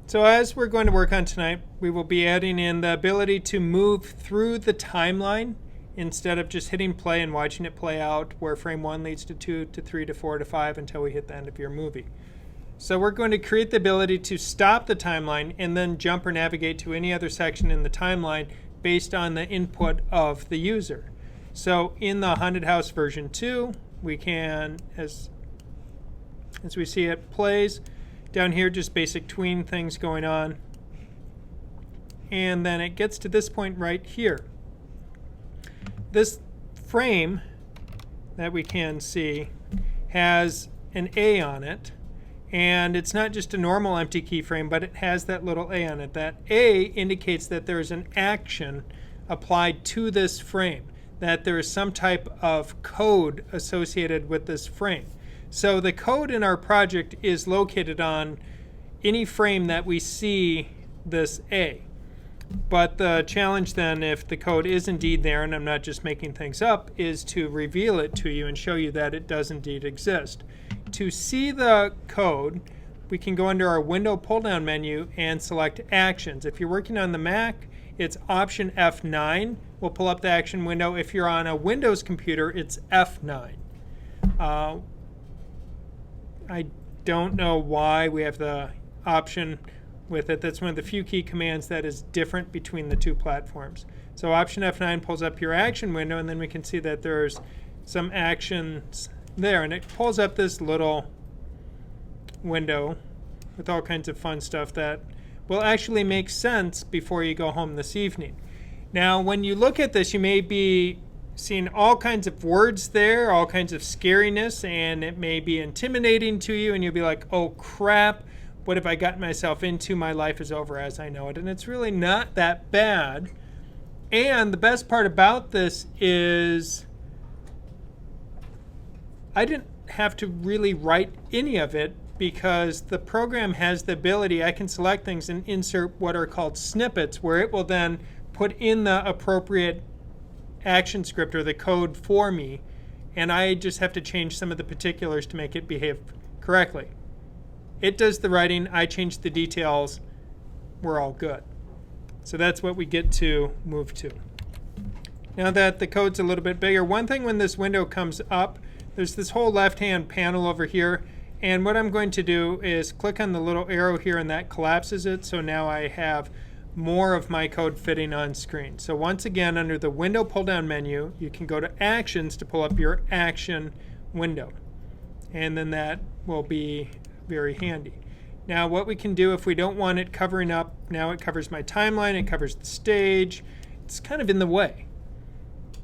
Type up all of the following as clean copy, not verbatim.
So as we're going to work on tonight, we will be adding in the ability to move through the timeline instead of just hitting play and watching it play out where frame 1 leads to 2 to 3 to 4 to 5 until we hit the end of your movie. So we're going to create the ability to stop the timeline and then jump or navigate to any other section in the timeline based on the input of the user. So in the Haunted House version 2, we can, as we see it plays, down here just basic tween things going on. And then it gets to this point right here. This frame that we can see has an A on it. And it's not just a normal empty keyframe, but it has that little A on it. That A indicates that there's an action applied to this frame, that there is some type of code associated with this frame. So the code in our project is located on any frame that we see this A. But the challenge then, if the code is indeed there, and I'm not just making things up, is to reveal it to you and show you that it does indeed exist. To see the code, we can go under our Window pull-down menu and select Actions. If you're working on the Mac, it's Option F9 will pull up the action window. If you're on a Windows computer, it's F9. I don't know why we have the option with it. That's one of the few key commands that is different between the two platforms. So Option F9 pulls up your action window, and then we can see that there's some actions there. And it pulls up this little window with all kinds of fun stuff that will actually make sense before you go home this evening. Now, when you look at this, you may be seeing all kinds of words there, all kinds of scariness, and it may be intimidating to you, and you'll be like, oh crap, what have I gotten myself into? My life is over as I know it. And it's really not that bad. And the best part about this is I didn't have to really write any of it, because the program has the ability, I can select things and insert what are called snippets, where it will then put in the appropriate action script or the code for me, and I just have to change some of the particulars to make it behave correctly. It does the writing, I change the details, we're all good. So that's what we get to move to. Now that the code's a little bit bigger, one thing when this window comes up, there's this whole left-hand panel over here, and what I'm going to do is click on the little arrow here, and that collapses it, so now I have more of my code fitting on screen. So once again, under the Window pull-down menu, you can go to Actions to pull up your action window. And then that will be very handy. Now what we can do if we don't want it covering up, now it covers my timeline, it covers the stage. It's kind of in the way.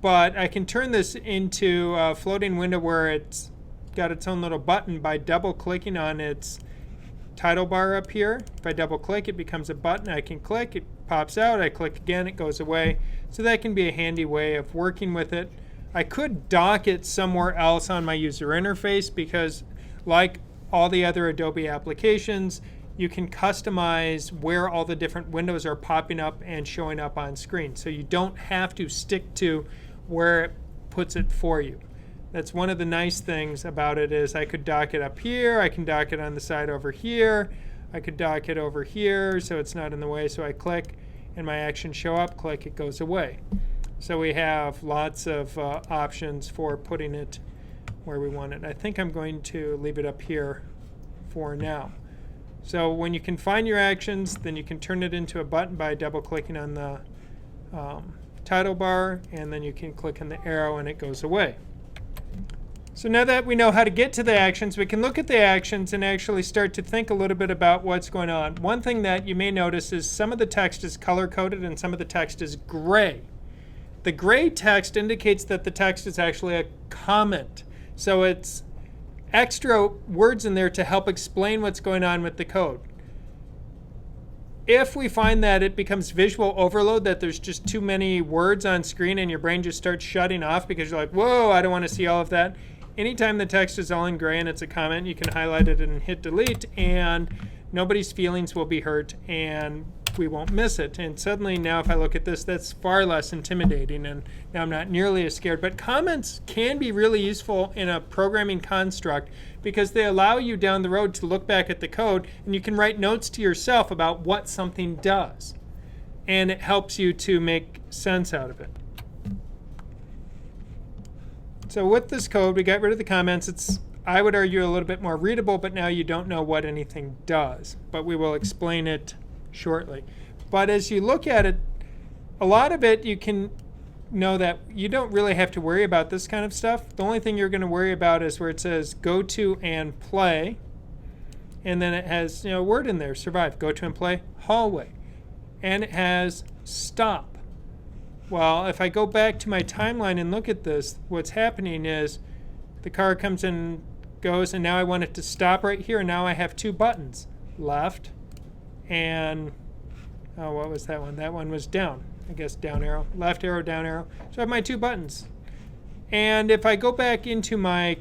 But I can turn this into a floating window where it's got its own little button by double-clicking on its title bar up here. If I double click, it becomes a button. I can click, it pops out, I click again, it goes away. So that can be a handy way of working with it. I could dock it somewhere else on my user interface, because like all the other Adobe applications, you can customize where all the different windows are popping up and showing up on screen. So you don't have to stick to where it puts it for you. That's one of the nice things about it, is I could dock it up here, I can dock it on the side over here, I could dock it over here so it's not in the way. So I click and my actions show up, click, it goes away. So we have lots of options for putting it where we want it. I think I'm going to leave it up here for now. So when you can find your actions, then you can turn it into a button by double clicking on the title bar, and then you can click on the arrow and it goes away. So now that we know how to get to the actions, we can look at the actions and actually start to think a little bit about what's going on. One thing that you may notice is some of the text is color-coded and some of the text is gray. The gray text indicates that the text is actually a comment. So it's extra words in there to help explain what's going on with the code. If we find that it becomes visual overload, that there's just too many words on screen and your brain just starts shutting off because you're like, whoa, I don't want to see all of that. Anytime the text is all in gray and it's a comment, you can highlight it and hit delete, and nobody's feelings will be hurt, and we won't miss it. And suddenly now if I look at this, that's far less intimidating, and now I'm not nearly as scared. But comments can be really useful in a programming construct because they allow you down the road to look back at the code, and you can write notes to yourself about what something does. And it helps you to make sense out of it. So with this code, we got rid of the comments. It's, I would argue, a little bit more readable, but now you don't know what anything does. But we will explain it shortly. But as you look at it, a lot of it you can know that you don't really have to worry about this kind of stuff. The only thing you're going to worry about is where it says go to and play. And then it has a word in there, survive. Go to and play, hallway. And it has stop. Well, if I go back to my timeline and look at this, what's happening is the car comes and goes, and now I want it to stop right here. And now I have two buttons, left and, oh, what was that one? That one was down. I guess down arrow, left arrow, down arrow. So I have my two buttons. And if I go back into my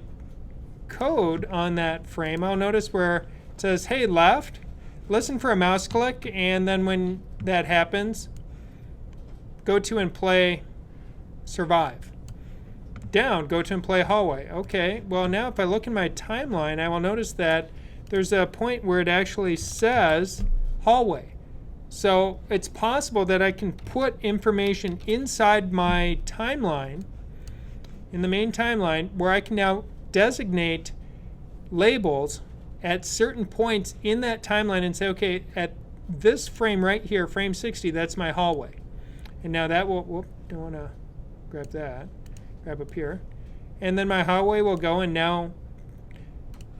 code on that frame, I'll notice where it says, hey, left, listen for a mouse click, and then when that happens, go to and play survive. Down, go to and play hallway. Okay, well now if I look in my timeline, I will notice that there's a point where it actually says hallway. So it's possible that I can put information inside my timeline, in the main timeline, where I can now designate labels at certain points in that timeline and say, okay, at this frame right here, frame 60, that's my hallway. And now that will, whoop, don't want to grab that, grab up here. And then my hallway will go, and now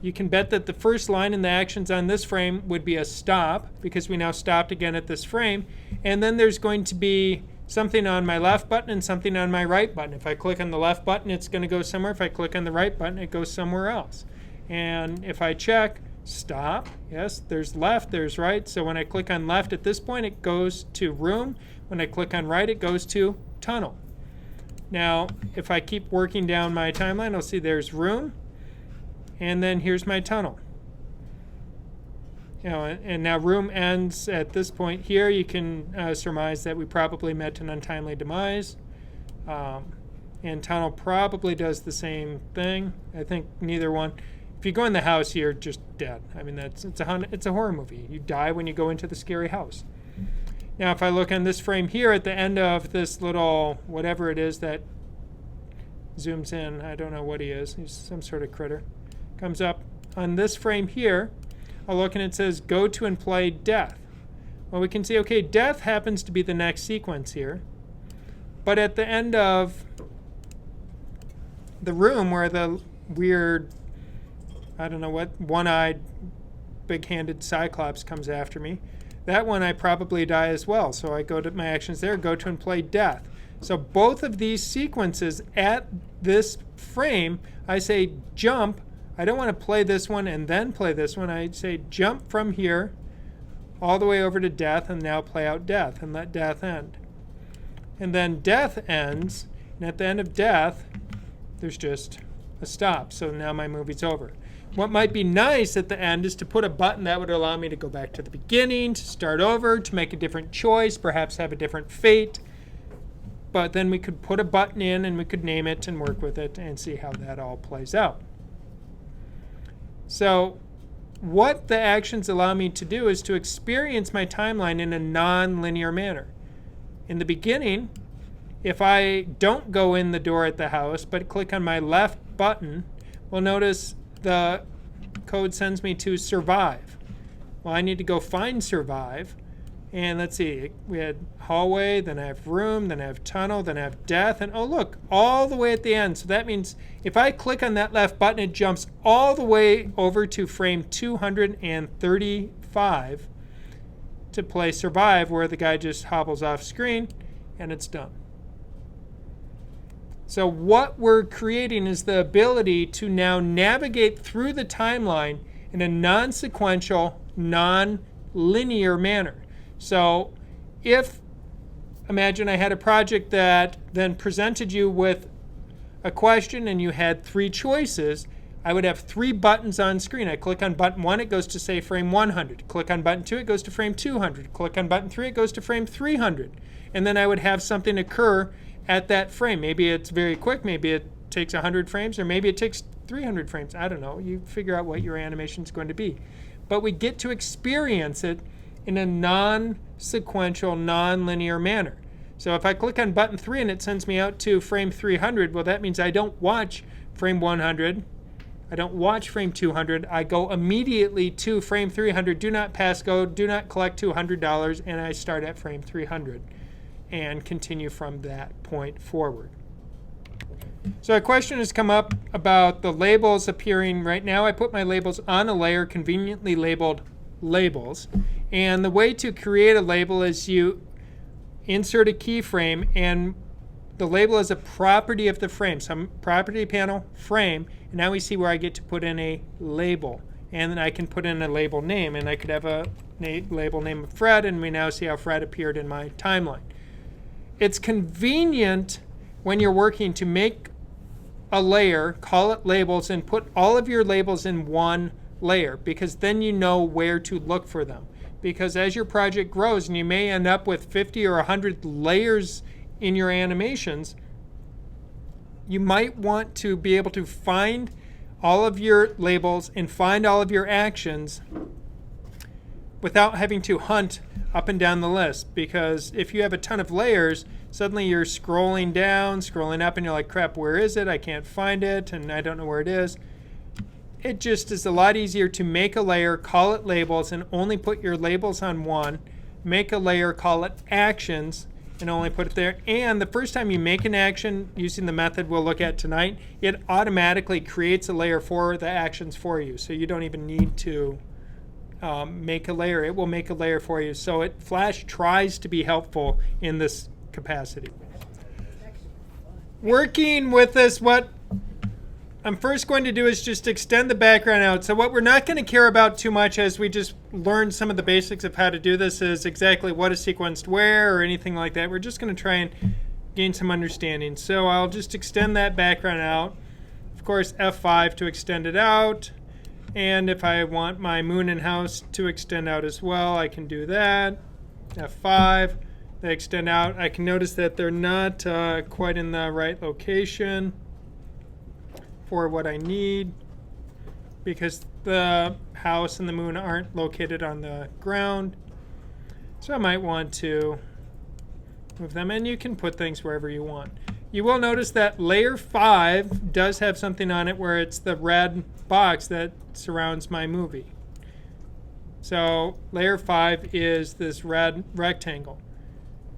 you can bet that the first line in the actions on this frame would be a stop, because we now stopped again at this frame. And then there's going to be something on my left button and something on my right button. If I click on the left button, it's going to go somewhere. If I click on the right button, it goes somewhere else. And if I check stop, yes, there's left, there's right. So when I click on left at this point, it goes to room. When I click on right, it goes to tunnel. Now, if I keep working down my timeline, I'll see there's room. And then here's my tunnel. And now room ends at this point here. You can surmise that we probably met an untimely demise. And tunnel probably does the same thing. I think neither one. If you go in the house, you're just dead. I mean, it's a horror movie. You die when you go into the scary house. Now, if I look on this frame here at the end of this little whatever it is that zooms in, I don't know what he is. He's some sort of critter. Comes up on this frame here, I'll look and it says go to and play death. Well, we can see, okay, death happens to be the next sequence here. But at the end of the room where the weird, I don't know what, one-eyed, big-handed Cyclops comes after me, that one I probably die as well. So I go to my actions there, go to and play death. So both of these sequences at this frame, I say jump. I don't want to play this one and then play this one. I say jump from here all the way over to death and now play out death and let death end. And then death ends, and at the end of death, there's just a stop. So now my movie's over. What might be nice at the end is to put a button that would allow me to go back to the beginning, to start over, to make a different choice, perhaps have a different fate. But then we could put a button in and we could name it and work with it and see how that all plays out. So what the actions allow me to do is to experience my timeline in a non-linear manner. In the beginning, if I don't go in the door at the house but click on my left button, well, notice the code sends me to survive. Well, I need to go find survive. And let's see, we had hallway, then I have room, then I have tunnel, then I have death, and oh look, all the way at the end. So that means if I click on that left button, it jumps all the way over to frame 235 to play survive, where the guy just hobbles off screen and it's done. So what we're creating is the ability to now navigate through the timeline in a non-sequential, non-linear manner. So if, imagine I had a project that then presented you with a question and you had three choices, I would have 3 buttons on screen. I click on button 1, it goes to say frame 100. Click on button 2, it goes to frame 200. Click on button 3, it goes to frame 300. And then I would have something occur at that frame. Maybe it's very quick, maybe it takes 100 frames, or maybe it takes 300 frames. I don't know. You figure out what your animation is going to be. But we get to experience it in a non-sequential, non-linear manner. So if I click on button 3 and it sends me out to frame 300, well, that means I don't watch frame 100. I don't watch frame 200. I go immediately to frame 300. Do not pass go. Do not collect $200. And I start at frame 300 and continue from that point forward. So a question has come up about the labels appearing. Right now I put my labels on a layer, conveniently labeled labels. And the way to create a label is you insert a keyframe, and the label is a property of the frame. So property panel, frame, and now we see where I get to put in a label. And then I can put in a label name, and I could have a label name of Fred, and we now see how Fred appeared in my timeline. It's convenient when you're working to make a layer, call it labels, and put all of your labels in one layer, because then you know where to look for them. Because as your project grows, and you may end up with 50 or 100 layers in your animations, you might want to be able to find all of your labels and find all of your actions without having to hunt up and down the list. Because if you have a ton of layers, suddenly you're scrolling down, scrolling up, and you're like, crap, where is it? I can't find it, and I don't know where it is. It just is a lot easier to make a layer, call it labels, and only put your labels on one. Make a layer, call it actions, and only put it there. And the first time you make an action using the method we'll look at tonight, it automatically creates a layer for the actions for you. So you don't even need to make a layer. It will make a layer for you. So Flash tries to be helpful in this capacity. Working with this, what I'm first going to do is just extend the background out. So what we're not going to care about too much as we just learn some of the basics of how to do this is exactly what is sequenced where or anything like that. We're just going to try and gain some understanding. So I'll just extend that background out. Of course, F5 to extend it out. And if I want my moon and house to extend out as well, I can do that. F5, they extend out. I can notice that they're not quite in the right location for what I need, because the house and the moon aren't located on the ground. So I might want to move them, and you can put things wherever you want. You will notice that layer 5 does have something on it where it's the red box that surrounds my movie. So layer 5 is this red rectangle.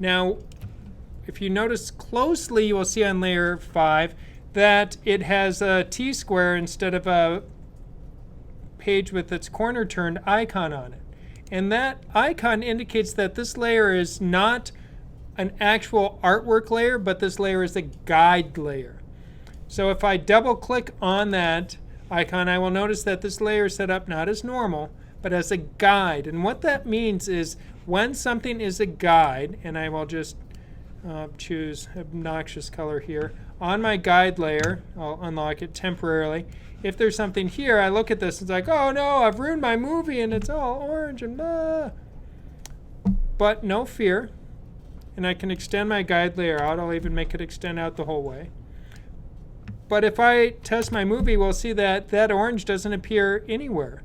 Now, if you notice closely, you will see on layer 5 that it has a T-square instead of a page with its corner turned icon on it. And that icon indicates that this layer is not an actual artwork layer, but this layer is a guide layer. So if I double click on that icon, I will notice that this layer is set up not as normal, but as a guide. And what that means is when something is a guide, and I will just choose obnoxious color here, on my guide layer, I'll unlock it temporarily. If there's something here, I look at this, it's like, oh no, I've ruined my movie and it's all orange and blah. But no fear. And I can extend my guide layer out. I'll even make it extend out the whole way. But if I test my movie, we'll see that that orange doesn't appear anywhere.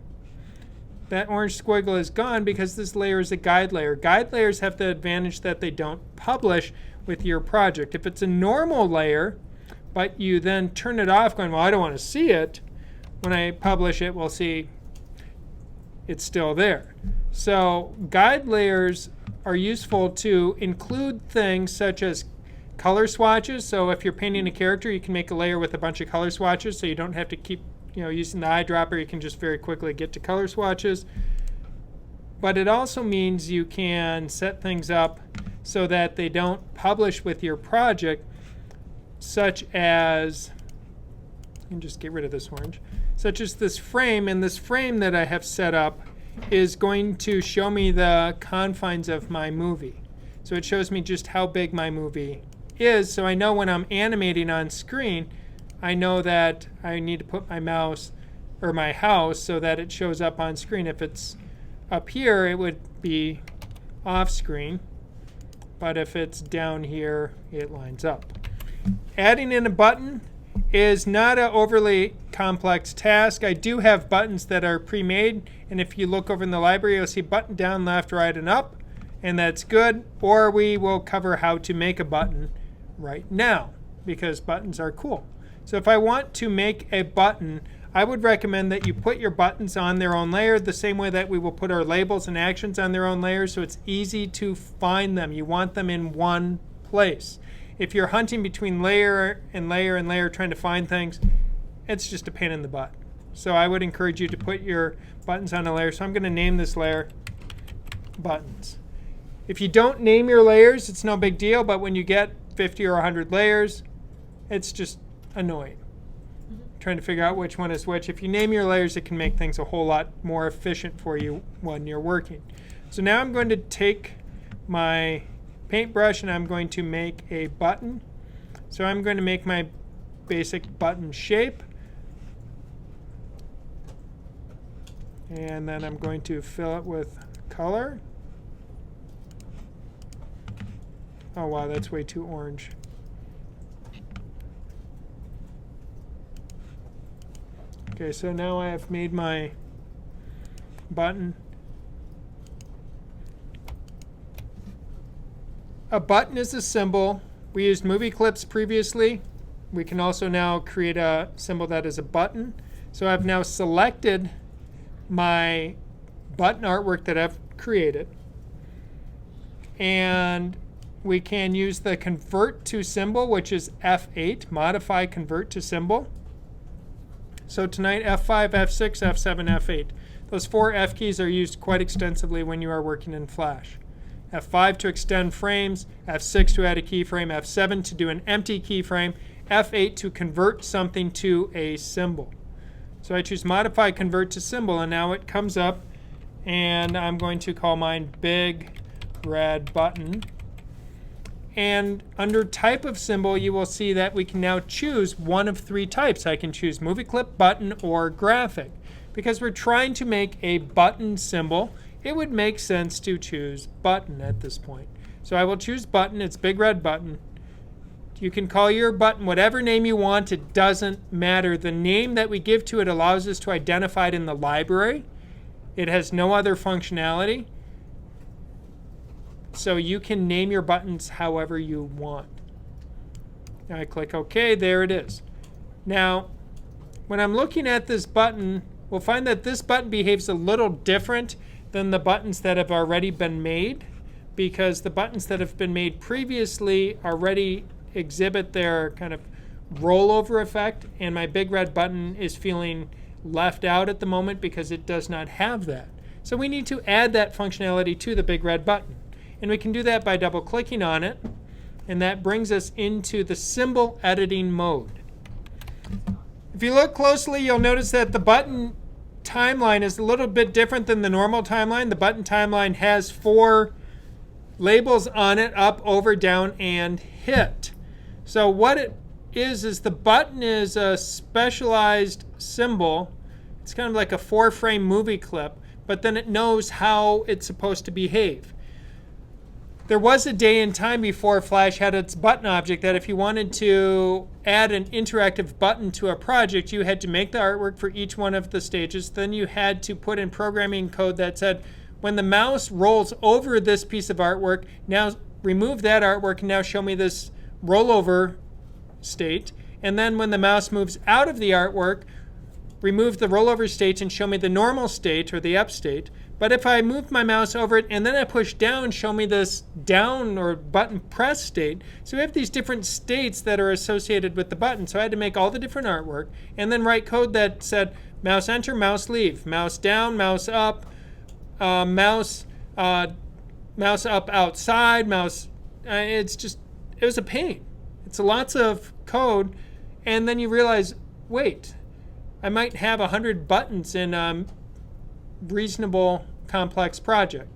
That orange squiggle is gone because this layer is a guide layer. Guide layers have the advantage that they don't publish with your project. If it's a normal layer, but you then turn it off going, well, I don't want to see it, when I publish it, we'll see it's still there. So guide layers are useful to include things such as color swatches. So if you're painting a character, you can make a layer with a bunch of color swatches, so you don't have to keep using the eyedropper. You can just very quickly get to color swatches. But it also means you can set things up so that they don't publish with your project, such as, you can just get rid of this orange, such as this frame. And this frame that I have set up is going to show me the confines of my movie. So it shows me just how big my movie is, so I know when I'm animating on screen, I know that I need to put my mouse or my house so that it shows up on screen. If it's up here, it would be off screen. But if it's down here, it lines up. Adding in a button is not an overly complex task. I do have buttons that are pre-made, and if you look over in the library, you'll see button down, left, right, and up, and that's good. Or we will cover how to make a button right now, because buttons are cool. So if I want to make a button, I would recommend that you put your buttons on their own layer the same way that we will put our labels and actions on their own layers, so it's easy to find them. You want them in one place. If you're hunting between layer and layer and layer trying to find things, it's just a pain in the butt. So I would encourage you to put your buttons on a layer. So I'm going to name this layer buttons. If you don't name your layers, it's no big deal, but when you get 50 or 100 layers, it's just annoying. Trying to figure out which one is which. If you name your layers, it can make things a whole lot more efficient for you when you're working. So now I'm going to take my paintbrush and I'm going to make a button. So I'm going to make my basic button shape. And then I'm going to fill it with color. Oh wow, that's way too orange. Okay, so now I have made my button. A button is a symbol. We used movie clips previously. We can also now create a symbol that is a button. So I've now selected my button artwork that I've created. And we can use the convert to symbol, which is F8, modify convert to symbol. So tonight, F5, F6, F7, F8. Those 4 F keys are used quite extensively when you are working in Flash. F5 to extend frames, F6 to add a keyframe, F7 to do an empty keyframe, F8 to convert something to a symbol. So I choose modify convert to symbol, and now it comes up, and I'm going to call mine big red button. And under type of symbol, you will see that we can now choose one of 3 types. I can choose movie clip, button, or graphic. Because we're trying to make a button symbol, it would make sense to choose button at this point. So I will choose button. It's big red button. You can call your button whatever name you want. It doesn't matter. The name that we give to it allows us to identify it in the library. It has no other functionality. So you can name your buttons however you want. Now I click OK. There it is. Now, when I'm looking at this button, we'll find that this button behaves a little different than the buttons that have already been made, because the buttons that have been made previously already exhibit their kind of rollover effect, and my big red button is feeling left out at the moment because it does not have that. So we need to add that functionality to the big red button. And we can do that by double clicking on it, and that brings us into the symbol editing mode. If you look closely, you'll notice that the button timeline is a little bit different than the normal timeline. The button timeline has 4 labels on it: up, over, down, and hit. So what it is the button is a specialized symbol. It's kind of like a 4-frame movie clip, but then it knows how it's supposed to behave. There was a day and time before Flash had its button object that if you wanted to add an interactive button to a project, you had to make the artwork for each one of the stages. Then you had to put in programming code that said, when the mouse rolls over this piece of artwork, now remove that artwork and now show me this rollover state. And then when the mouse moves out of the artwork, remove the rollover state and show me the normal state or the up state. But if I move my mouse over it and then I push down, show me this down or button press state. So we have these different states that are associated with the button. So I had to make all the different artwork and then write code that said mouse enter, mouse leave, mouse down, mouse up, mouse up outside, mouse. It was a pain. It's lots of code, and then you realize, wait, I might have 100 buttons in a reasonable complex project.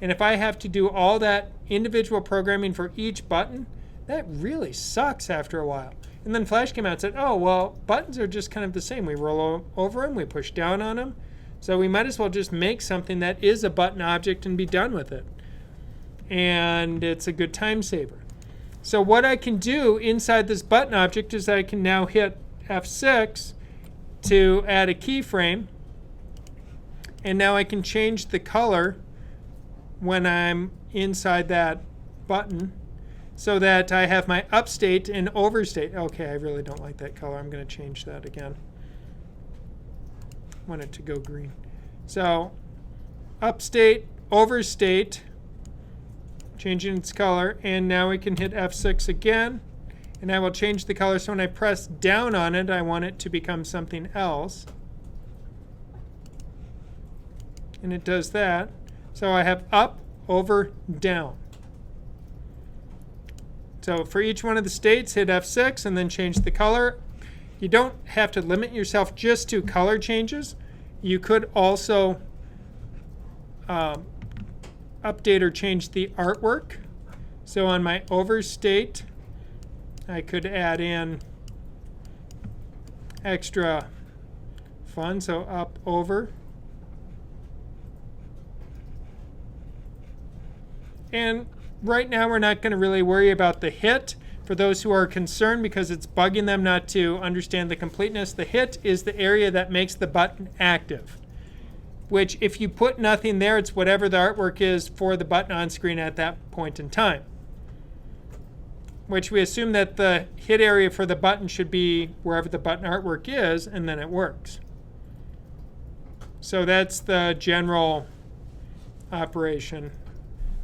And if I have to do all that individual programming for each button, that really sucks after a while. And then Flash came out and said, oh, well, buttons are just kind of the same. We roll over them, we push down on them. So we might as well just make something that is a button object and be done with it. And it's a good time saver. So what I can do inside this button object is I can now hit F6 to add a keyframe. And now I can change the color when I'm inside that button so that I have my upstate and overstate. Okay, I really don't like that color. I'm going to change that again. I want it to go green. So upstate, overstate, changing its color. And now we can hit F6 again. And I will change the color. So when I press down on it, I want it to become something else. And it does that. So I have up, over, down. So for each one of the states, hit F6 and then change the color. You don't have to limit yourself just to color changes. You could also update or change the artwork. So on my overstate, I could add in extra fun. So up, over. And right now we're not going to really worry about the hit. For those who are concerned because it's bugging them not to understand the completeness, the hit is the area that makes the button active. Which if you put nothing there, it's whatever the artwork is for the button on screen at that point in time. Which we assume that the hit area for the button should be wherever the button artwork is, and then it works. So that's the general operation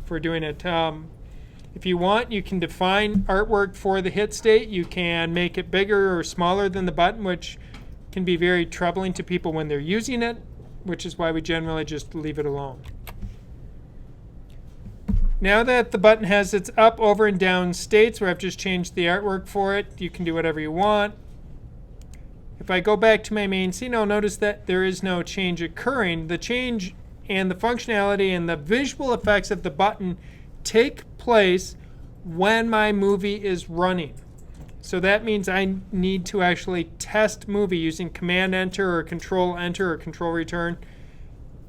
for doing it. If you want, you can define artwork for the hit state. You can make it bigger or smaller than the button, which can be very troubling to people when they're using it, which is why we generally just leave it alone. Now that the button has its up, over, and down states, where I've just changed the artwork for it, you can do whatever you want. If I go back to my main scene, I'll notice that there is no change occurring. The change and the functionality and the visual effects of the button take place when my movie is running. So that means I need to actually test movie using Command Enter or Control Enter or Control Return.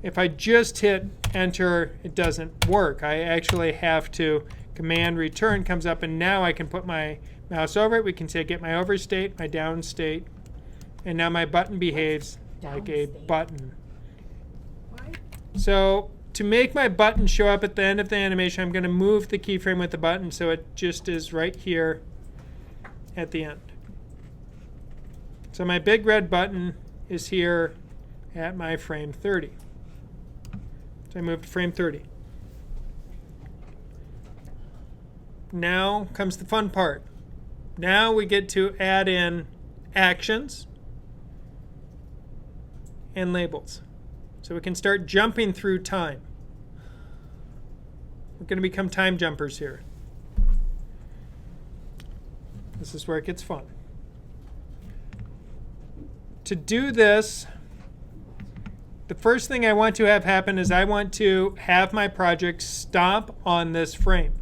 If I just hit Enter, it doesn't work. I actually have to Command Return comes up, and now I can put my mouse over it. We can say get my overstate, my downstate, and now my button behaves like a button. So to make my button show up at the end of the animation, I'm going to move the keyframe with the button so it just is right here at the end. So my big red button is here at my frame 30. So I moved to frame 30. Now comes the fun part. Now we get to add in actions and labels. So we can start jumping through time. We're going to become time jumpers here. This is where it gets fun. To do this, the first thing I want to have happen is I want to have my project stop on this frame.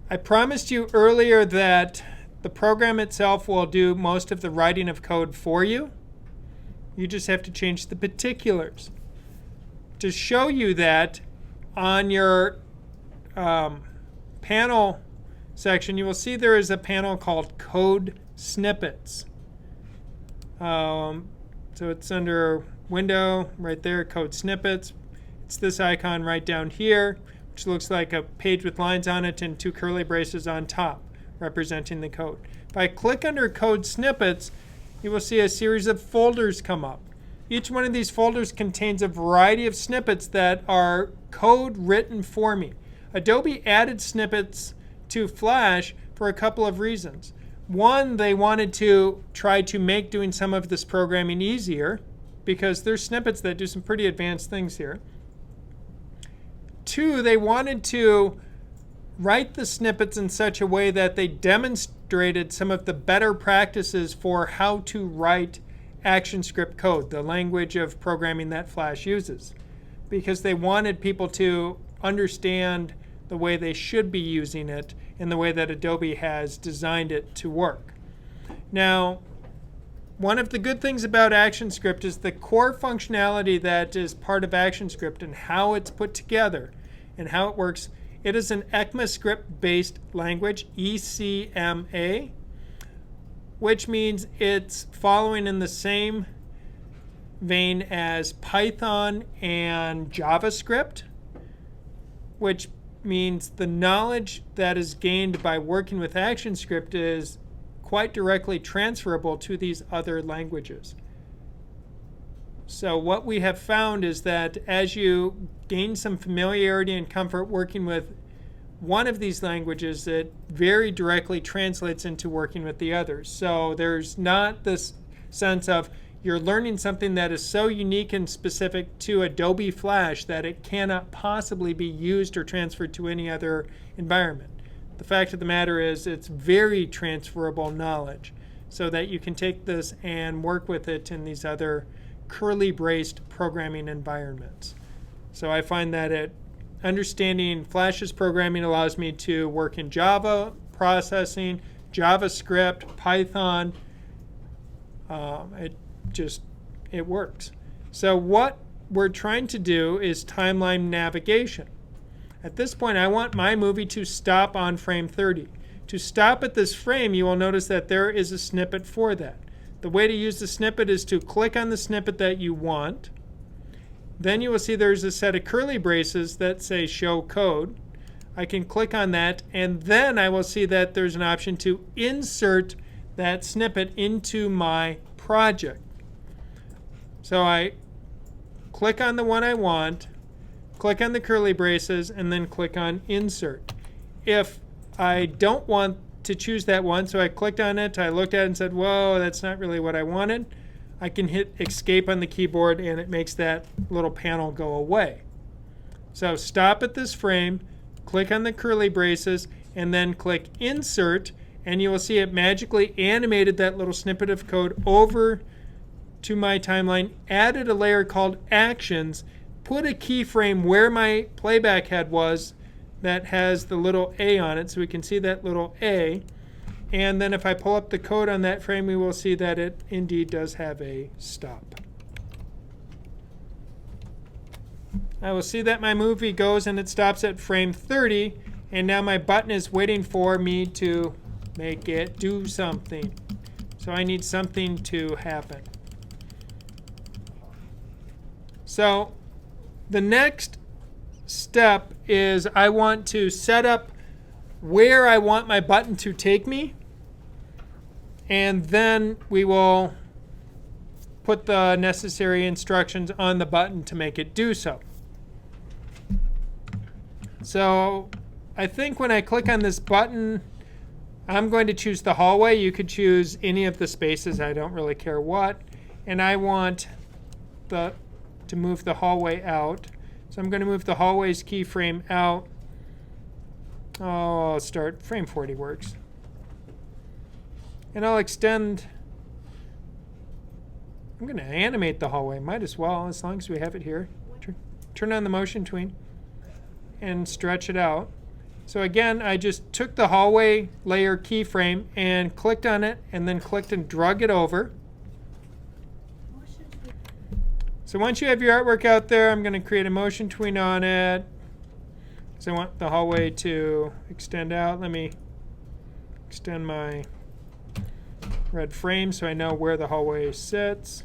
I promised you earlier that the program itself will do most of the writing of code for you. You just have to change the particulars. To show you that, on your panel section, you will see there is a panel called Code Snippets. So it's under Window right there, Code Snippets. It's this icon right down here, which looks like a page with lines on it and two curly braces on top representing the code. If I click under Code Snippets, you will see a series of folders come up. Each one of these folders contains a variety of snippets that are code written for me. Adobe added snippets to Flash for a couple of reasons. One, they wanted to try to make doing some of this programming easier because there's snippets that do some pretty advanced things here. Two, they wanted to write the snippets in such a way that they demonstrated some of the better practices for how to write ActionScript code, the language of programming that Flash uses, because they wanted people to understand the way they should be using it in the way that Adobe has designed it to work. Now, one of the good things about ActionScript is the core functionality that is part of ActionScript and how it's put together and how it works. It is an ECMAScript-based language, ECMA, which means it's following in the same vein as Python and JavaScript, which means the knowledge that is gained by working with ActionScript is quite directly transferable to these other languages. So what we have found is that as you gain some familiarity and comfort working with one of these languages, it very directly translates into working with the others. So there's not this sense of you're learning something that is so unique and specific to Adobe Flash that it cannot possibly be used or transferred to any other environment. The fact of the matter is it's very transferable knowledge so that you can take this and work with it in these other curly-braced programming environments. So I find that understanding Flash's programming allows me to work in Java processing, JavaScript, Python. It works. So what we're trying to do is timeline navigation. At this point, I want my movie to stop on frame 30. To stop at this frame, you will notice that there is a snippet for that. The way to use the snippet is to click on the snippet that you want. Then you will see there's a set of curly braces that say Show Code. I can click on that, and then I will see that there's an option to insert that snippet into my project. So I click on the one I want, click on the curly braces, and then click on Insert. If I don't want to choose that one, so I clicked on it, I looked at it and said, whoa, that's not really what I wanted, I can hit Escape on the keyboard and it makes that little panel go away. So stop at this frame, click on the curly braces, and then click Insert, and you will see it magically animated that little snippet of code over to my timeline, added a layer called Actions, put a keyframe where my playback head was that has the little A on it, so we can see that little A. And then if I pull up the code on that frame, we will see that it indeed does have a stop. I will see that my movie goes and it stops at frame 30, and now my button is waiting for me to make it do something. So I need something to happen. So the next step is I want to set up where I want my button to take me, and then we will put the necessary instructions on the button to make it do so. So I think when I click on this button, I'm going to choose the hallway. You could choose any of the spaces. I don't really care what. And I want to move the hallway out. So I'm going to move the hallway's keyframe out. Oh, I'll start. Frame 40 works. And I'll extend. I'm going to animate the hallway. Might as well, as long as we have it here. Turn on the motion tween and stretch it out. So again, I just took the hallway layer keyframe and clicked on it, and then clicked and drug it over. So once you have your artwork out there, I'm going to create a motion tween on it, because I want the hallway to extend out. Let me extend my red frame so I know where the hallway sits.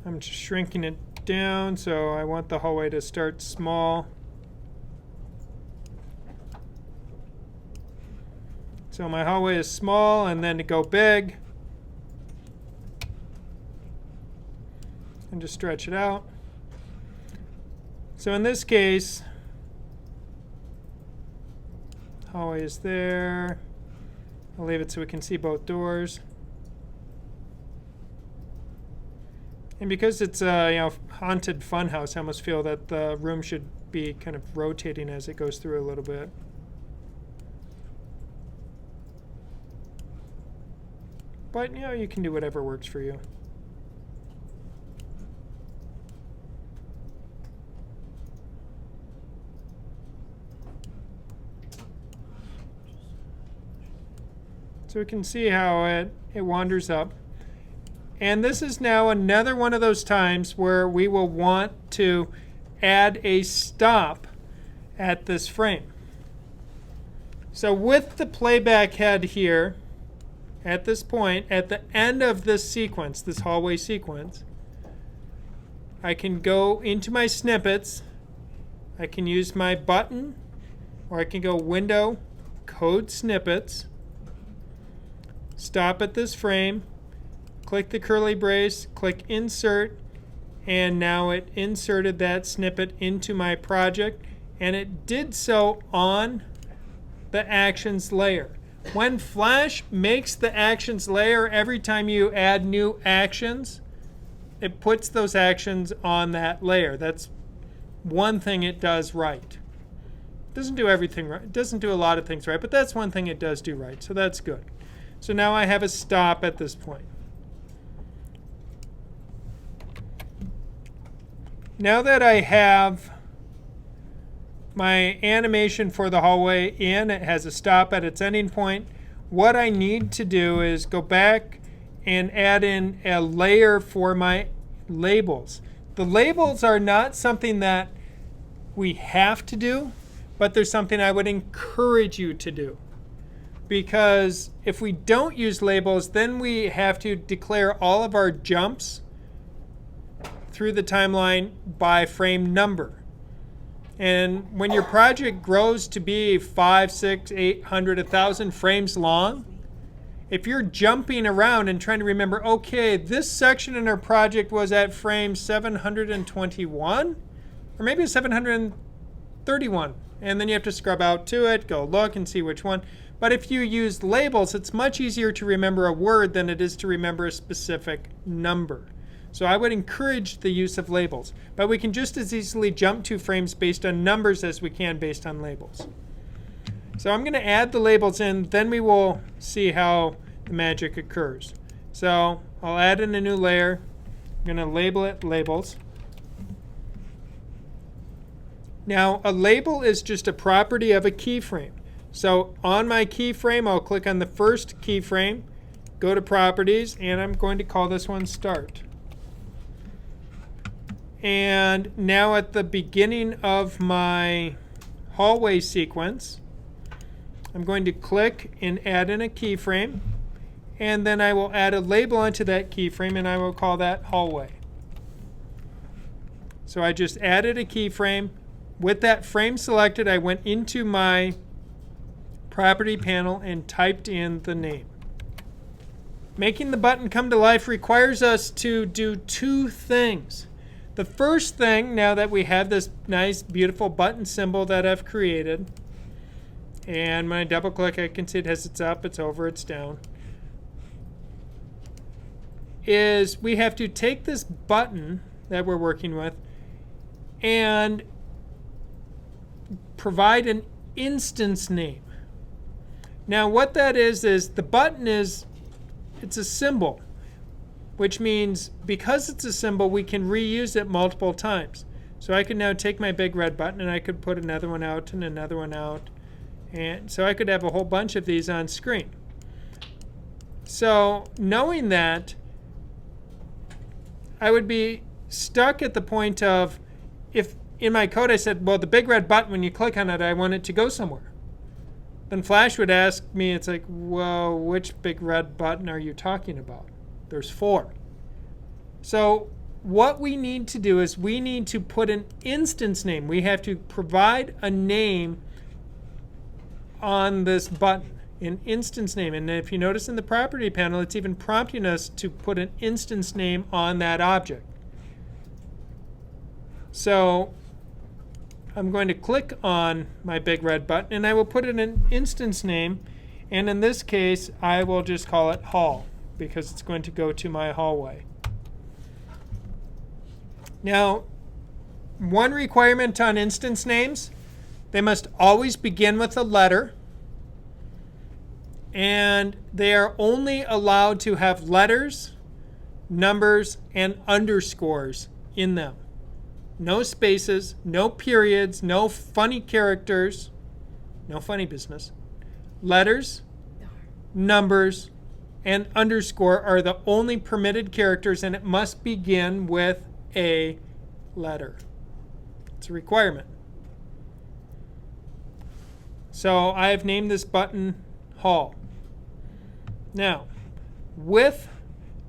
I'm just shrinking it down, so I want the hallway to start small. So my hallway is small, and then to go big, and just stretch it out. So in this case, hallway is there. I'll leave it so we can see both doors. And because it's a haunted funhouse, I almost feel that the room should be kind of rotating as it goes through a little bit. But, you can do whatever works for you. So we can see how it wanders up. And this is now another one of those times where we will want to add a stop at this frame. So with the playback head here, at this point, at the end of this sequence, this hallway sequence, I can go into my snippets. I can use my button, or I can go Window, Code Snippets, stop at this frame, click the curly brace, click Insert, and now it inserted that snippet into my project, and it did so on the actions layer. When Flash makes the actions layer, every time you add new actions, it puts those actions on that layer. That's one thing it does right. It doesn't do everything right. It doesn't do a lot of things right, but that's one thing it does do right. So that's good. So now I have a stop at this point. Now that I have my animation for the hallway in, it has a stop at its ending point. What I need to do is go back and add in a layer for my labels. The labels are not something that we have to do, but they're something I would encourage you to do. Because if we don't use labels, then we have to declare all of our jumps through the timeline by frame number. And when your project grows to be 500, 600, 800, 1,000 frames long, if you're jumping around and trying to remember, okay, this section in our project was at frame 721, or maybe 731, and then you have to scrub out to it, go look and see which one. But if you use labels, it's much easier to remember a word than it is to remember a specific number. So I would encourage the use of labels. But we can just as easily jump to frames based on numbers as we can based on labels. So I'm going to add the labels in, then we will see how the magic occurs. So I'll add in a new layer. I'm going to label it labels. Now a label is just a property of a keyframe. So on my keyframe, I'll click on the first keyframe, go to Properties, and I'm going to call this one Start. And now at the beginning of my hallway sequence, I'm going to click and add in a keyframe, and then I will add a label onto that keyframe, and I will call that hallway. So I just added a keyframe. With that frame selected, I went into my property panel and typed in the name. Making the button come to life requires us to do two things. The first thing, now that we have this nice, beautiful button symbol that I've created, and when I double click, I can see it has its up, its over, its down, is we have to take this button that we're working with and provide an instance name. Now what that is the button it's a symbol, which means because it's a symbol, we can reuse it multiple times. So I could now take my big red button and I could put another one out and another one out. And so I could have a whole bunch of these on screen. So knowing that, I would be stuck at the point of, if in my code I said, well, the big red button, when you click on it, I want it to go somewhere. Then Flash would ask me, it's like, well, which big red button are you talking about? There's 4. So what we need to do is we need to put an instance name. We have to provide a name on this button, an instance name. And if you notice in the property panel, it's even prompting us to put an instance name on that object. So I'm going to click on my big red button and I will put in an instance name, and in this case I will just call it hall because it's going to go to my hallway. Now, one requirement on instance names, they must always begin with a letter, and they are only allowed to have letters, numbers, and underscores in them. No spaces, no periods, no funny characters, no funny business. Letters, numbers, and underscore are the only permitted characters, and it must begin with a letter. It's a requirement. So I have named this button Hall. Now, with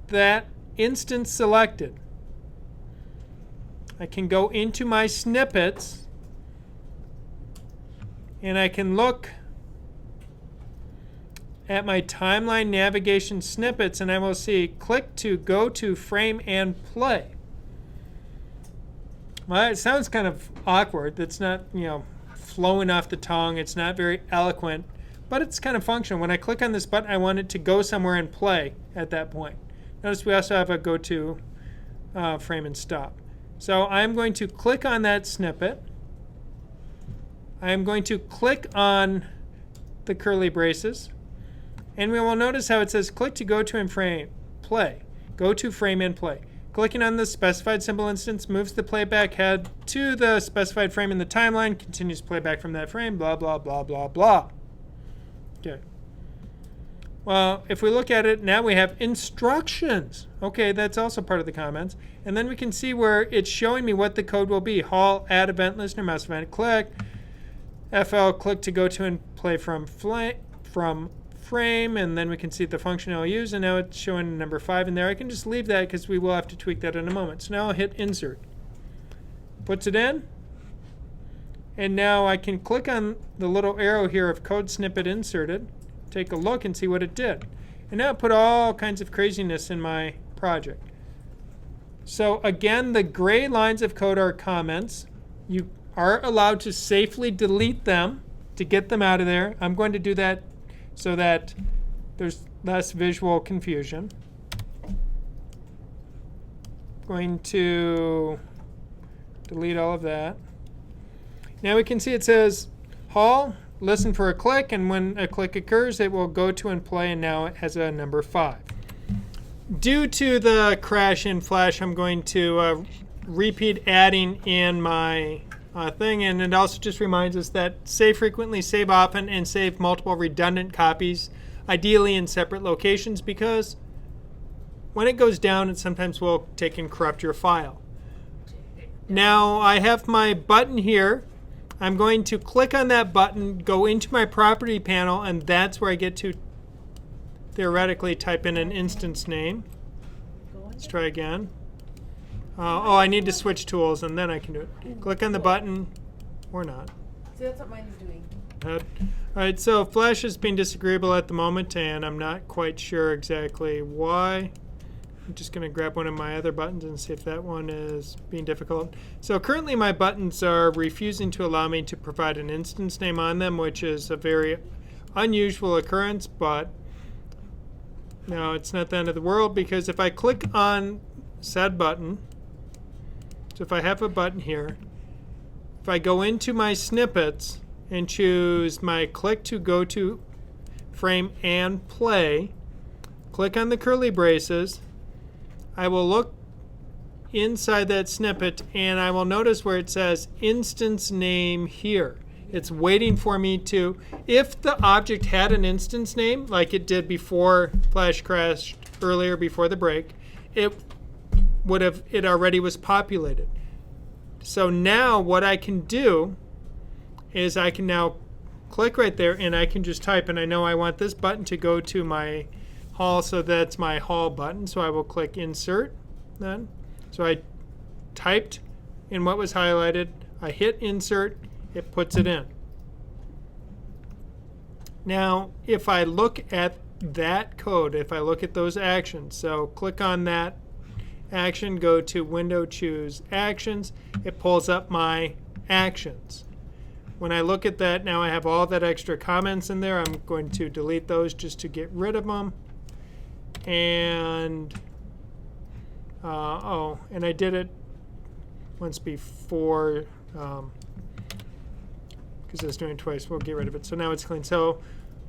that instance selected, I can go into my snippets and I can look at my timeline navigation snippets, and I will see click to go to frame and play. Well, it sounds kind of awkward. That's not, flowing off the tongue. It's not very eloquent, but it's kind of functional. When I click on this button, I want it to go somewhere and play at that point. Notice we also have a go to frame and stop. So I'm going to click on that snippet. I'm going to click on the curly braces. And we will notice how it says click to go to and frame, play. Go to frame and play. Clicking on the specified symbol instance moves the playback head to the specified frame in the timeline, continues playback from that frame, blah, blah, blah, blah, blah. Okay. Well, if we look at it, now we have instructions. Okay, that's also part of the comments. And then we can see where it's showing me what the code will be. Hall, add event listener, mouse event, click. FL, click to go to and play from frame, and then we can see the function I'll use, and now it's showing number 5 in there. I can just leave that because we will have to tweak that in a moment. So now I'll hit insert. Puts it in, and now I can click on the little arrow here of code snippet inserted, take a look and see what it did. And now it put all kinds of craziness in my project. So again, the gray lines of code are comments. You are allowed to safely delete them to get them out of there. I'm going to do that so that there's less visual confusion. Going to delete all of that. Now we can see it says Hall, listen for a click, and when a click occurs, it will go to and play, and now it has a number 5. Due to the crash in Flash, I'm going to repeat adding in my thing, and it also just reminds us that save frequently, save often, and save multiple redundant copies, ideally in separate locations, because when it goes down, it sometimes will take and corrupt your file. Now I have my button here. I'm going to click on that button, go into my property panel, and that's where I get to theoretically type in an instance name. Let's try again. I need to switch tools, and then I can do it. Click on the button, or not. See, that's what mine is doing. All right, so Flash is being disagreeable at the moment, and I'm not quite sure exactly why. I'm just going to grab one of my other buttons and see if that one is being difficult. So currently my buttons are refusing to allow me to provide an instance name on them, which is a very unusual occurrence, but no, it's not the end of the world, because if I click on said button, so if I have a button here, if I go into my snippets and choose my click to go to frame and play, click on the curly braces, I will look inside that snippet and I will notice where it says instance name here. It's waiting for me to, if the object had an instance name like it did before Flash crashed earlier before the break, it already was populated. So now what I can do is I can now click right there and I can just type, and I know I want this button to go to my Hall, so that's my Hall button. So I will click insert then. So I typed in what was highlighted, I hit insert, it puts it in. Now if I look at that code, if I look at those actions, so click on that action, go to window, choose actions, it pulls up my actions. When I look at that, now I have all that extra comments in there. I'm going to delete those just to get rid of them. And and I did it once before because I was doing it twice. We'll get rid of it. So now it's clean. So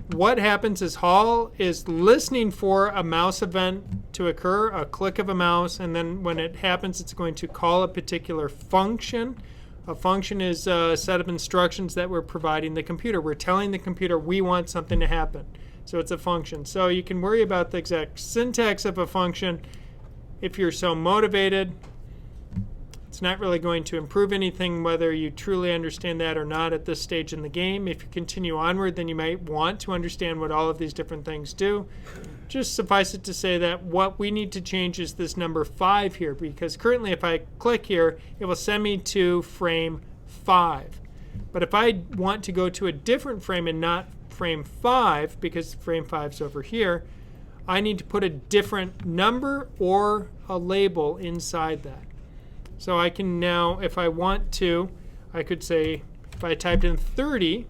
what happens is Hall is listening for a mouse event to occur, a click of a mouse, and then when it happens, it's going to call a particular function. A function is a set of instructions that we're providing the computer. We're telling the computer we want something to happen. So it's a function. So you can worry about the exact syntax of a function if you're so motivated. It's not really going to improve anything whether you truly understand that or not at this stage in the game. If you continue onward, then you might want to understand what all of these different things do. Just suffice it to say that what we need to change is this number 5 here, because currently if I click here, it will send me to frame 5. But if I want to go to a different frame and not frame 5, because frame 5 is over here, I need to put a different number or a label inside that. So I can now, if I want to, I could say, if I typed in 30,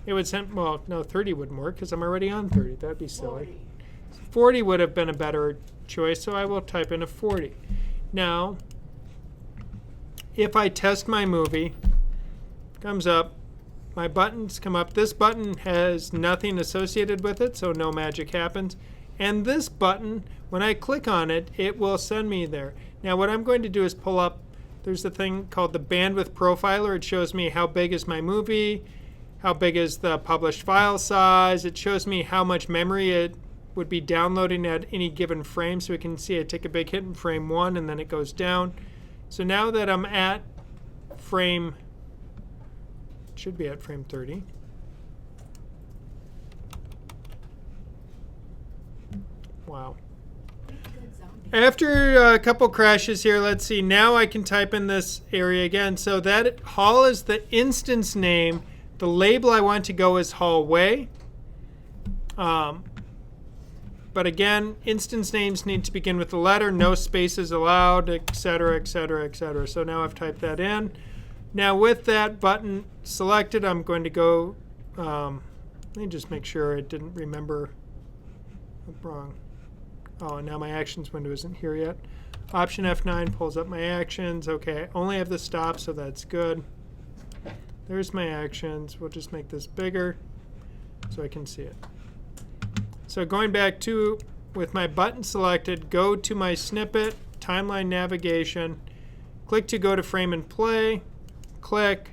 it would send, well, no, 30 wouldn't work because I'm already on 30. That'd be silly. 40 would have been a better choice, so I will type in a 40. Now, if I test my movie, comes up, my buttons come up. This button has nothing associated with it, so no magic happens. And this button, when I click on it, it will send me there. Now what I'm going to do is pull up, there's a thing called the bandwidth profiler. It shows me how big is my movie, how big is the published file size. It shows me how much memory it would be downloading at any given frame. So we can see I take a big hit in frame 1 and then it goes down. So now that I'm at frame, should be at frame 30. Wow. After a couple crashes here, let's see. Now I can type in this area again. So that hall is the instance name. The label I want to go is hallway. But again, instance names need to begin with a letter. No spaces allowed, etc., etc., etc. So now I've typed that in. Now with that button selected, I'm going to go. Let me just make sure I didn't remember. Wrong. Oh, and now my actions window isn't here yet. Option F9 pulls up my actions. Okay, I only have the stop, so that's good. There's my actions. We'll just make this bigger so I can see it. So going back to, with my button selected, go to my snippet, timeline navigation, click to go to frame and play, click.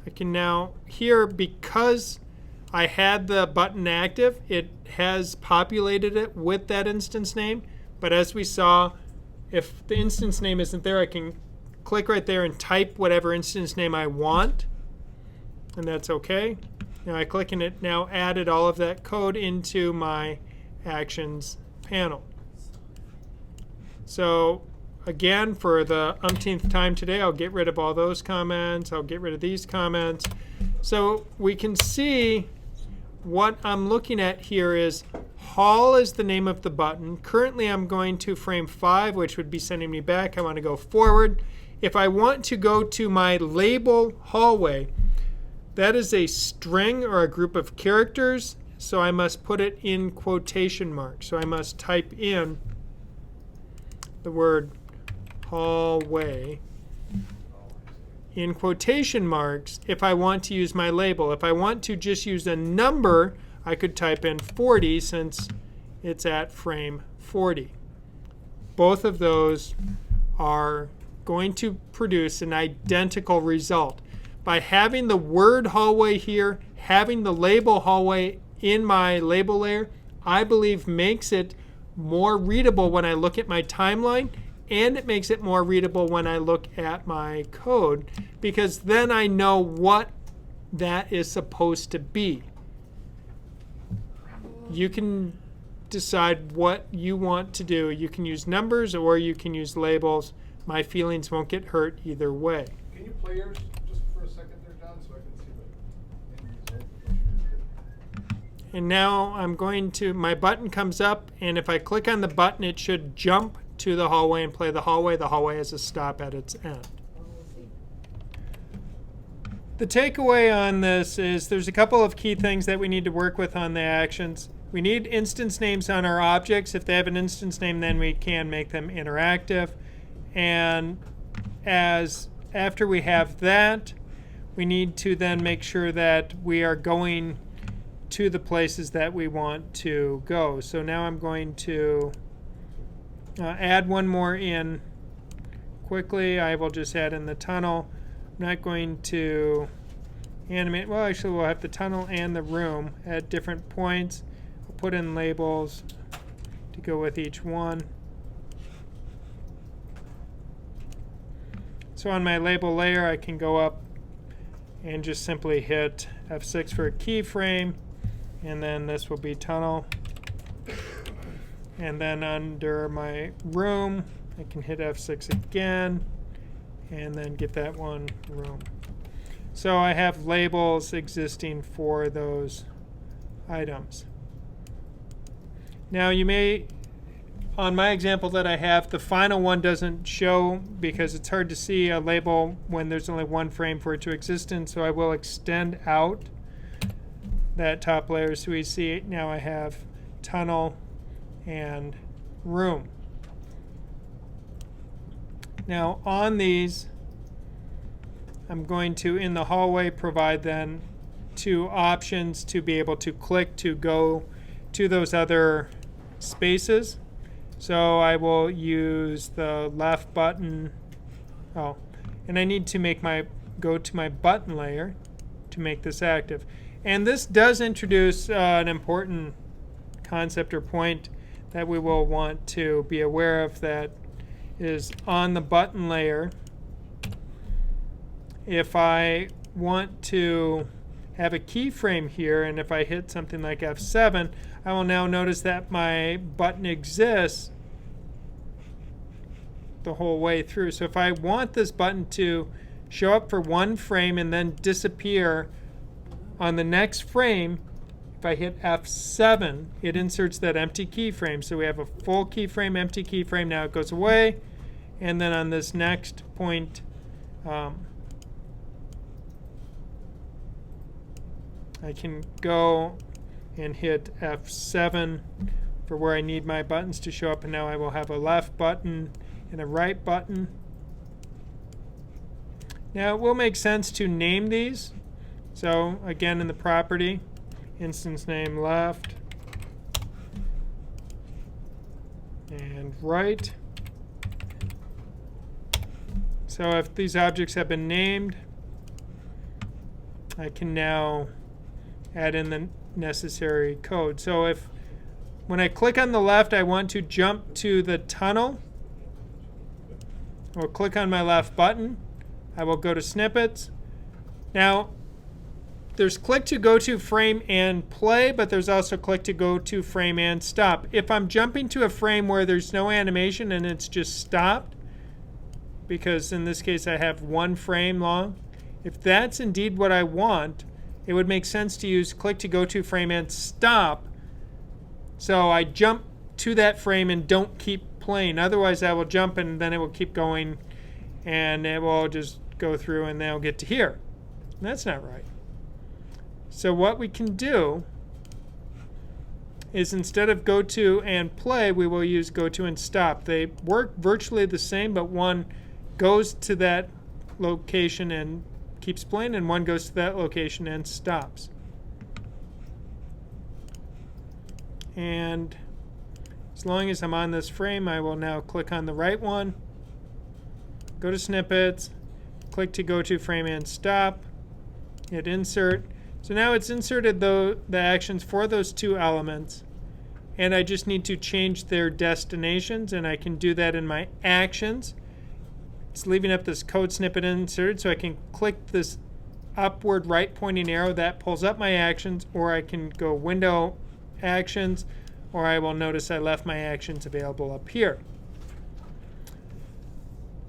I can now, here, because I had the button active, it has populated it with that instance name. But as we saw, if the instance name isn't there, I can click right there and type whatever instance name I want. And that's OK. Now I click and it now added all of that code into my actions panel. So again, for the umpteenth time today, I'll get rid of all those comments. I'll get rid of these comments. So we can see what I'm looking at here is hall is the name of the button. Currently, I'm going to frame 5, which would be sending me back. I want to go forward. If I want to go to my label hallway, that is a string or a group of characters, so I must put it in quotation marks. So I must type in the word hallway in quotation marks if I want to use my label. If I want to just use a number, I could type in 40 since it's at frame 40. Both of those are going to produce an identical result. By having the word hallway here, having the label hallway in my label layer, I believe makes it more readable when I look at my timeline, and it makes it more readable when I look at my code, because then I know what that is supposed to be. You can decide what you want to do. You can use numbers or you can use labels. My feelings won't get hurt either way. Can you play yours just for a second there, John, so I can see the end result of what you just did? And now I'm going to, my button comes up, and if I click on the button, it should jump to the hallway and play the hallway. The hallway has a stop at its end. The takeaway on this is there's a couple of key things that we need to work with on the actions. We need instance names on our objects. If they have an instance name, then we can make them interactive. And after we have that, we need to then make sure that we are going to the places that we want to go. So now I'm going to add one more in quickly. I will just add in the tunnel. I'm not going to animate. Well, actually, we'll have the tunnel and the room at different points. We'll put in labels to go with each one. So on my label layer, I can go up and just simply hit F6 for a keyframe, and then this will be tunnel. And then under my room, I can hit F6 again, and then get that one room. So I have labels existing for those items. Now you may, on my example that I have, the final one doesn't show because it's hard to see a label when there's only one frame for it to exist in, so I will extend out that top layer so we see now I have tunnel and room. Now on these, I'm going to, in the hallway, provide then two options to be able to click to go to those other spaces. So I will use the left button. Oh, and I need to make go to my button layer to make this active. And this does introduce an important concept or point that we will want to be aware of, that is on the button layer. If I want to have a keyframe here, and if I hit something like F7, I will now notice that my button exists the whole way through. So if I want this button to show up for one frame and then disappear on the next frame, if I hit F7, it inserts that empty keyframe. So we have a full keyframe, empty keyframe. Now it goes away. And then on this next point, I can go and hit F7 for where I need my buttons to show up, and now I will have a left button and a right button. Now it will make sense to name these. So again, in the property, instance name left and right. So if these objects have been named, I can now add in the necessary code. So if when I click on the left, I want to jump to the tunnel, I will click on my left button. I will go to Snippets. Now, there's click to go to frame and play, but there's also click to go to frame and stop. If I'm jumping to a frame where there's no animation and it's just stopped, because in this case I have one frame long, if that's indeed what I want, it would make sense to use click to go to frame and stop. So I jump to that frame and don't keep playing. Otherwise I will jump and then it will keep going and it will just go through and then I'll get to here. And that's not right. So what we can do is instead of go to and play, we will use go to and stop. They work virtually the same, but one goes to that location and keeps playing, and one goes to that location and stops. And as long as I'm on this frame, I will now click on the right one, go to Snippets, click to go to frame and stop, hit insert. So now it's inserted the actions for those two elements, and I just need to change their destinations, and I can do that in my actions. It's leaving up this code snippet inserted, so I can click this upward right pointing arrow that pulls up my actions, or I can go window actions, or I will notice I left my actions available up here.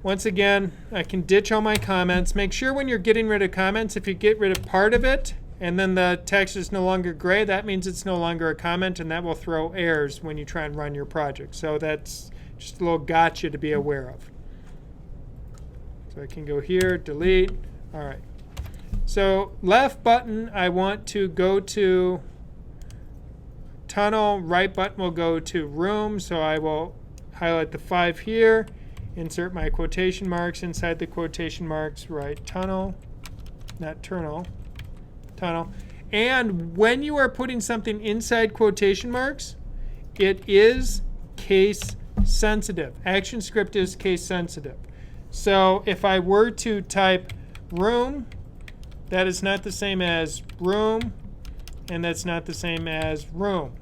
Once again, I can ditch all my comments. Make sure when you're getting rid of comments, if you get rid of part of it and then the text is no longer gray, that means it's no longer a comment, and that will throw errors when you try and run your project. So that's just a little gotcha to be aware of. So I can go here, delete. All right. So left button, I want to go to tunnel. Right button will go to room. So I will highlight the 5 here, insert my quotation marks. Inside the quotation marks, write tunnel, not tunnel. And when you are putting something inside quotation marks, it is case sensitive. ActionScript is case sensitive. So if I were to type room, that is not the same as room, and that's not the same as room.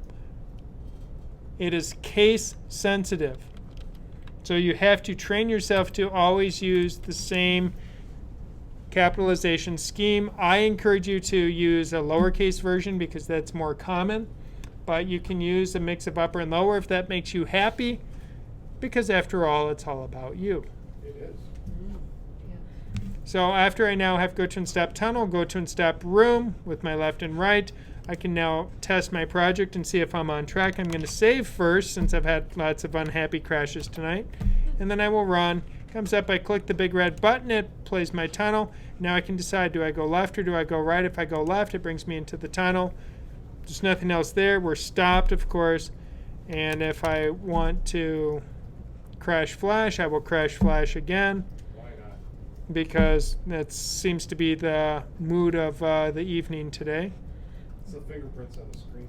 It is case sensitive. So you have to train yourself to always use the same capitalization scheme. I encourage you to use a lowercase version because that's more common, but you can use a mix of upper and lower if that makes you happy, because after all, it's all about you. It is. So after I now have go to and stop tunnel, go to and stop room with my left and right, I can now test my project and see if I'm on track. I'm going to save first since I've had lots of unhappy crashes tonight. And then I will run. Comes up, I click the big red button, it plays my tunnel. Now I can decide, do I go left or do I go right? If I go left, it brings me into the tunnel. There's nothing else there. We're stopped, of course. And if I want to crash flash, I will crash flash again, Why not? because that seems to be the mood of the evening today. It's the fingerprints on the screen.